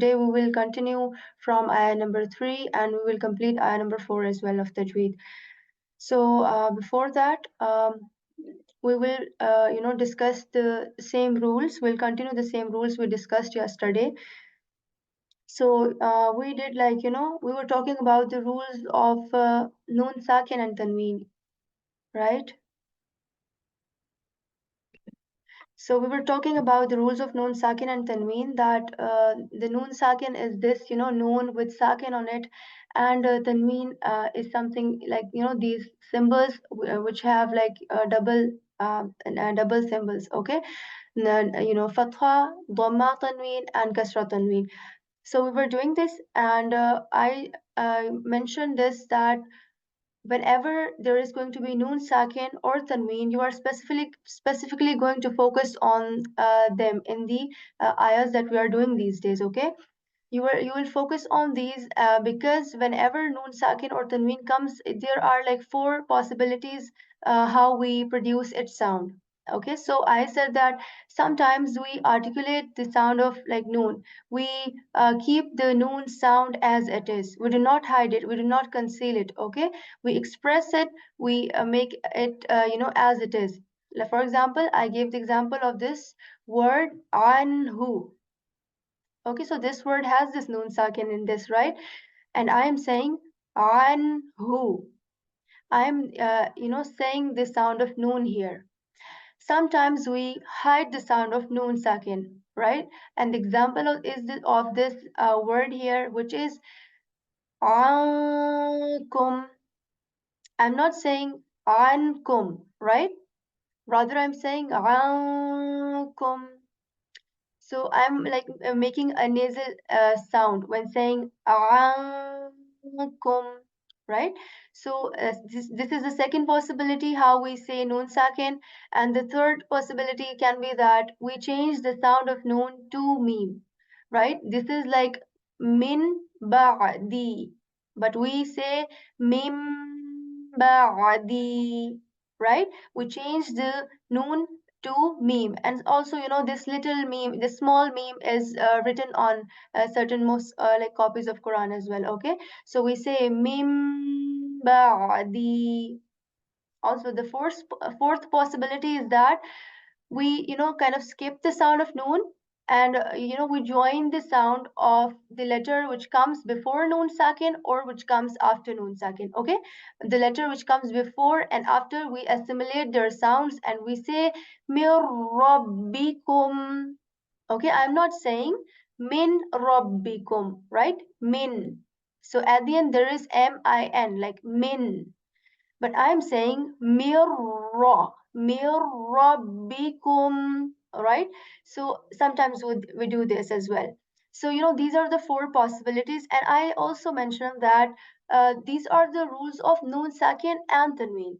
Today we will continue from ayah number 3 and we will complete ayah number 4 as well of Tajweed. So before that, we will discuss the same rules. We'll continue the same rules we discussed yesterday. So we did we were talking about the rules of Noon, Sakin and Tanween, right? So we were talking about the rules of Noon, Sakin and Tanween, that the Noon Sakin is this, Noon with Sakin on it, and Tanween is something like, these symbols which have like double symbols, okay? Fatha, Dhamma Tanween and Kasra Tanween. So we were doing this, and I mentioned this, that whenever there is going to be noon sakin or tanween, you are specifically going to focus on them in the ayahs that we are doing these days, okay? You will focus on these because whenever noon sakin or tanween comes, there are like four possibilities how we produce its sound. Okay, so I said that sometimes we articulate the sound of like noon. We keep the noon sound as it is. We do not hide it. We do not conceal it. Okay, we express it. We make it as it is. Like, for example, I gave the example of this word anhu. Okay, so this word has this noon sakin in this, right? And I am saying anhu. I am, saying the sound of noon here. Sometimes we hide the sound of noon sakin, right? And the example of this word here, which is ankum. I'm not saying ankum, right? Rather, I'm saying ankum. So I'm like making a nasal sound when saying ankum, right? So this is the second possibility how we say noon sakin, and the third possibility can be that we change the sound of noon to meme, right? This is like min ba'di, but we say mim ba'di, right? We change the noon to meme. And also, this little meme, this small meme is written on certain most like copies of Quran as well, okay? So we say mim ba'di. Also, the fourth possibility is that we kind of skip the sound of noon, and we join the sound of the letter which comes before noon sakin or which comes after noon sakin, okay? The letter which comes before and after, we assimilate their sounds and we say mir rabbikum. Okay, I'm not saying min rabbikum, right? Min. So at the end there is min, like min, but I'm saying mirra, mirrabbikum, right? So sometimes we do this as well. So, these are the four possibilities. And I also mentioned that these are the rules of noon, sakin, and tanween.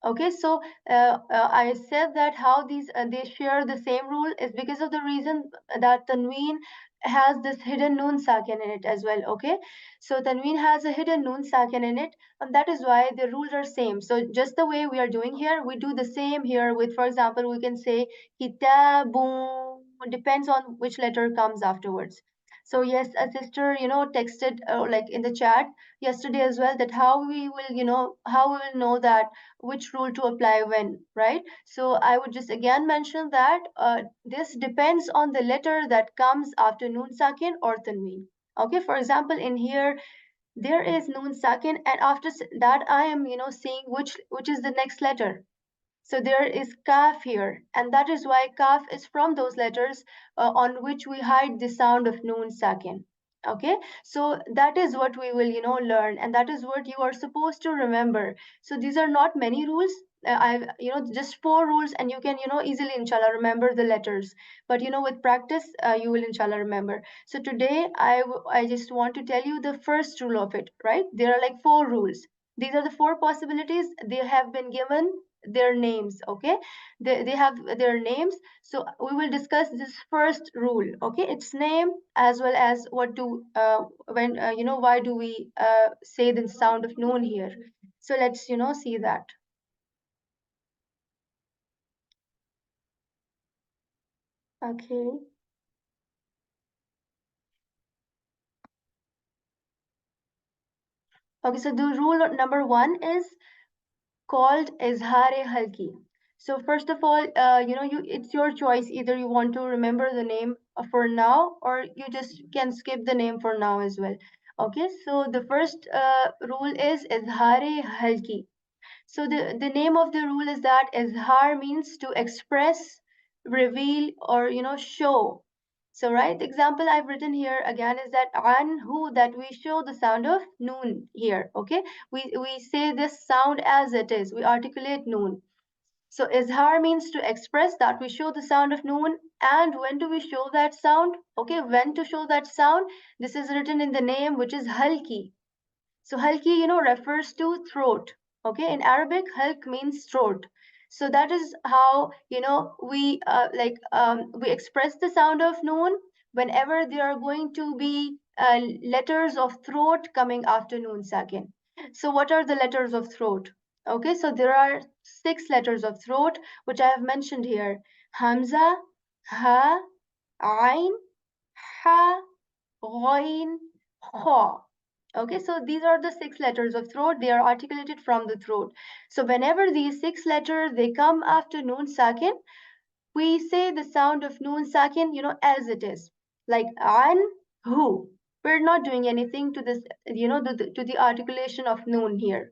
Okay, so I said that how these they share the same rule is because of the reason that tanween has this hidden noon sakin in it as well. Okay, so tanween has a hidden noon sakin in it, and that is why the rules are same. So just the way we are doing here, we do the same here with, for example, we can say kitabun, depends on which letter comes afterwards. So yes, a sister, texted like in the chat yesterday as well, that how we will, how we will know that which rule to apply when, right? So I would just again mention that this depends on the letter that comes after noon sakin or tanween. Okay, for example, in here there is noon sakin, and after that I am seeing which is the next letter. So there is kaf here, and that is why kaf is from those letters on which we hide the sound of noon sakin. Okay, so that is what we will learn, and that is what you are supposed to remember. So these are not many rules. I've just four rules, and you can easily inshallah remember the letters. But with practice, you will inshallah remember. So today I just want to tell you the first rule of it. Right? There are like four rules. These are the four possibilities. They have been given their names, okay? They have their names. So we will discuss this first rule, okay? Its name, as well as what do when why do we say the sound of noon here. So let's see that. Okay, Okay, so the rule number one is called Izhar-e-Halqi. So first of all, it's your choice. Either you want to remember the name for now, or you just can skip the name for now as well. Okay, so the first rule is Izhar-e-Halqi. So the name of the rule is that Izhar means to express, reveal, or show. So right, the example I've written here again is that anhu, that we show the sound of noon here. Okay, we say this sound as it is. We articulate noon. So izhar means to express, that we show the sound of noon. And when do we show that sound? Okay, when to show that sound? This is written in the name, which is halki. So halki, refers to throat. Okay, in Arabic, halq means throat. So that is how we express the sound of noon whenever there are going to be letters of throat coming after noon sakin. So what are the letters of throat? Okay, so there are 6 letters of throat which I have mentioned here: hamza, ha, ain, ha, ghain, kha. Okay, so these are the 6 letters of throat. They are articulated from the throat. So whenever these 6 letters they come after noon sakin, we say the sound of noon sakin, as it is, like an, who. We're not doing anything to this, to the articulation of noon here.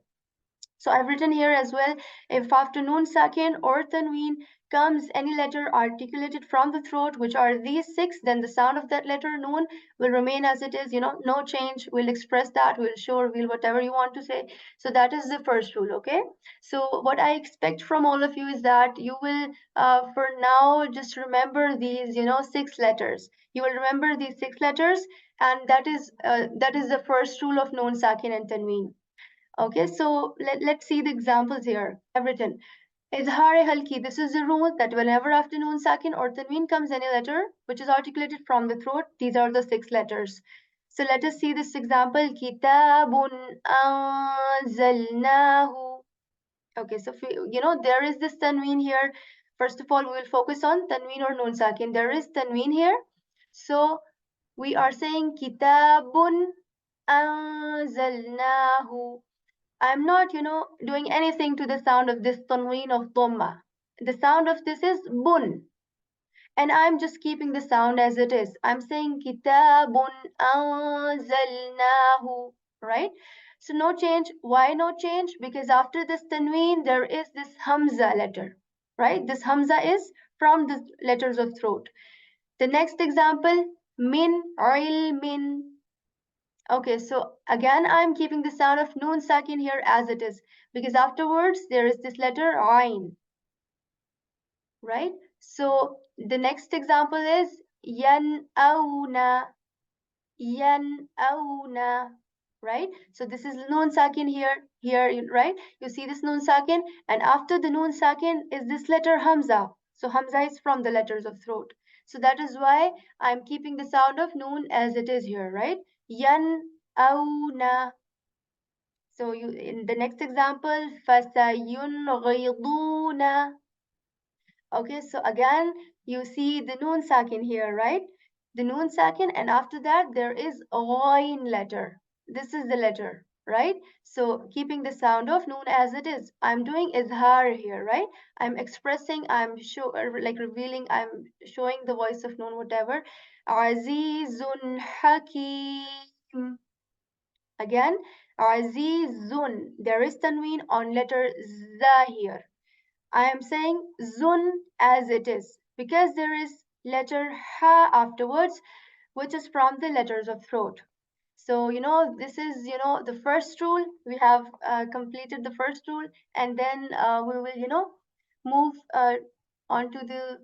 So I've written here as well, if after noon sakin or tanween comes any letter articulated from the throat, which are these 6, then the sound of that letter noon will remain as it is, no change. We'll express that, we'll show, reveal, whatever you want to say. So that is the first rule, okay? So what I expect from all of you is that you will, for now, just remember these, 6 letters. You will remember these 6 letters, and that is the first rule of noon sakin and tanween. Okay, so let's see the examples here. I've written Izhar-e-Halqi. This is the rule that whenever after noon sakin or tanween comes any letter which is articulated from the throat, these are the 6 letters. So let us see this example. Kitabun anzalnahu. Okay, so there is this tanween here. First of all, we will focus on tanween or noon sakin. There is tanween here. So we are saying Kitabun anzalnahu. I'm not, doing anything to the sound of this tanween of dhamma. The sound of this is bun. And I'm just keeping the sound as it is. I'm saying kitabun anzalnahu, right? So no change. Why no change? Because after this tanween, there is this hamza letter, right? This hamza is from the letters of throat. The next example, min ilmin. Okay, so again, I'm keeping the sound of noon sakin here as it is, because afterwards there is this letter ain, right? So the next example is yan auna, right? So this is noon sakin here, right? You see this noon sakin, and after the noon sakin is this letter hamza. So hamza is from the letters of throat. So that is why I'm keeping the sound of noon as it is here, right? Yan auna. So you in the next example, فَسَيُنْغِضُونَ. Okay, so again, you see the noon sakin here, right? The noon sakin, and after that, there is a ghain letter. This is the letter, right? So keeping the sound of noon as it is. I'm doing izhar here, right? I'm expressing, like revealing, I'm showing the voice of noon, whatever. Azizun Hakim. Again, Azizun. There is tanween on letter za here. I am saying zun as it is because there is letter ha afterwards, which is from the letters of throat. So, this is, the first rule. We have completed the first rule, and then we will, move on to the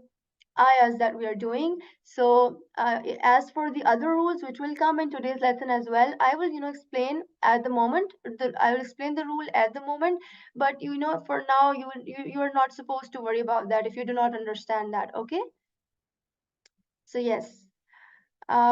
ayahs that we are doing. So as for the other rules, which will come in today's lesson as well, I will, explain at the moment. I will explain the rule at the moment, but for now, you are not supposed to worry about that if you do not understand that. Okay. So yes.